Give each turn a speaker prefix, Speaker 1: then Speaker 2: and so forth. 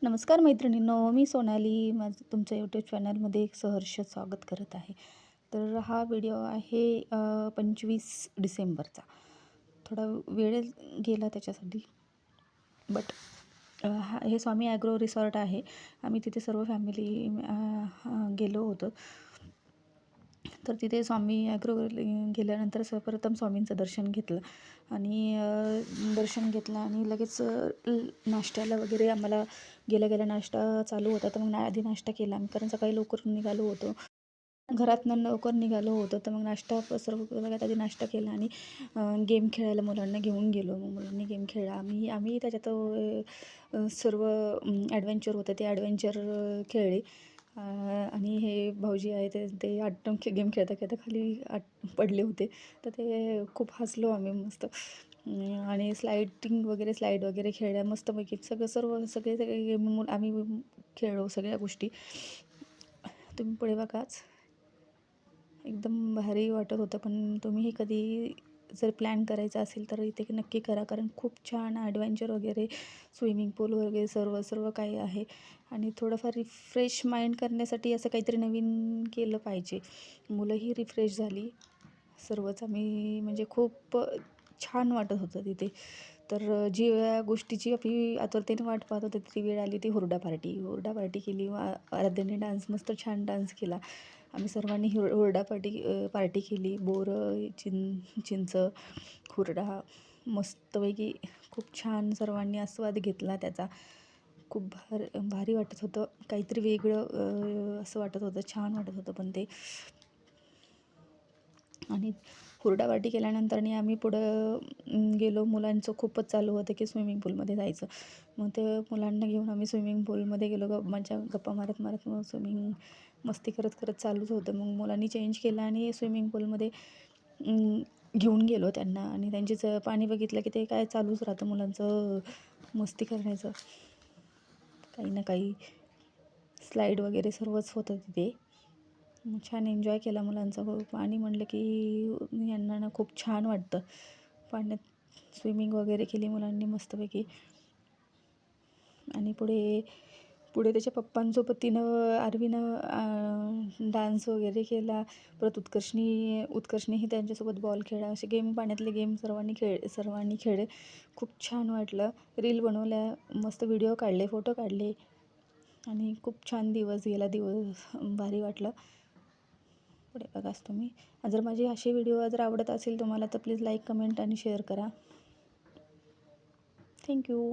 Speaker 1: नमस्कार मैत्रिणींनो, मी सोनाली माझं तुमच्या यूट्यूब चॅनलमध्ये एक सहर्ष स्वागत करत आहे. तर हा व्हिडिओ आहे 25 डिसेंबरचा. थोडा वेळ गेला त्याच्यासाठी, बट हे स्वामी ॲग्रो रिसॉर्ट आहे. आम्ही तिथे सर्व फॅमिली गेलो होतो. तर तिथे स्वामी ॲग्रो गेल्यानंतर सर्वप्रथम स्वामींचं दर्शन घेतलं आणि दर्शन घेतलं आणि लगेच नाश्त्याला वगैरे आम्हाला गेल्या गेल्या नाश्ता चालू होता. तर मग आधी नाश्ता केला आम्ही, कारण सकाळी लवकर निघालो होतो. घरातनं लवकर निघालो होतो, तर मग नाश्ता सर्व सगळ्यात आधी नाश्ता केला आणि गेम खेळायला मुलांना घेऊन गेलो. मग मुलांनी गेम खेळला. आम्ही त्याच्यात सर्व ॲडव्हेंचर होतं ते ॲडव्हेंचर खेळले. आणि हे भाऊजी आहे ते गेम खेळता खेळता खाली पडले होते. तर ते खूप हसलो आम्ही मस्त. आणि स्लाईड वगैरे खेळल्या मस्तपैकी. सगळे गेम आम्ही खेळलो सगळ्या गोष्टी. तुम्ही पुढे बघाच. एकदम भारी वाटत होतं. पण तुम्हीही कधी जर प्लॅन करायचा असेल तर इथे नक्की करा, कारण खूप छान ॲडव्हेंचर वगैरे, स्विमिंग पूल वगैरे सर्व काही आहे. आणि थोडंफार रिफ्रेश माइंड करण्यासाठी असं काहीतरी नवीन केलं पाहिजे. मुलंही रिफ्रेश झाली सर्वच. आम्ही म्हणजे खूप छान वाटत होतं तिथे. तर जी गोष्टीची आपली आतुरतेने वाट पाहत होते ती वेळ आली, ती हुरडा पार्टी केली. आराध्याने मस्त छान डान्स केला. आम्ही सर्वांनी हुरडा पार्टी केली. बोरं, चिंच, हुरडा मस्तपैकी खूप छान सर्वांनी आस्वाद घेतला त्याचा. खूप भारी वाटत होतं. काहीतरी वेगळं असं वाटत होतं, छान वाटत होतं पण ते. आणि हुरडा पार्टी केल्यानंतरनी आम्ही पुढं गेलो. मुलांचं खूपच चालू होतं की स्विमिंग पूलमध्ये जायचं. मग ते मुलांना घेऊन आम्ही स्विमिंग पूलमध्ये गेलो. गप्पा मारत मग मस्ती करत करत चालूच होतं. मग मुलांनी चेंज केलं आणि स्विमिंग पूलमध्ये घेऊन गेलो त्यांना. आणि त्यांचीच पाणी बघितलं की ते काय चालूच राहतं मुलांचं मस्ती करण्याचं. काही ना काही स्लाईड वगैरे सर्वच होतं तिथे. छान एन्जॉय केला मुलांचा. पाणी म्हणलं की यांना ना खूप छान वाटतं. पाण्यात स्विमिंग वगैरे केली मुलांनी मस्तपैकी. आणि पुढे त्याच्या पप्पांसोबत आरवीनं डान्स वगैरे केला. परत उत्कर्षनीही त्यांच्यासोबत बॉल खेळला. असे पाण्यातले गेम सर्वांनी खेळले. खूप छान वाटलं. रील बनवल्या, मस्त व्हिडिओ काढले, फोटो काढले आणि खूप छान दिवस गेला. भारी वाटलं. पुढे बघाच तुम्ही. जर माझे असे व्हिडिओ जर आवडत असेल तुम्हाला तर प्लीज लाईक, कमेंट आणि शेअर करा. थँक्यू.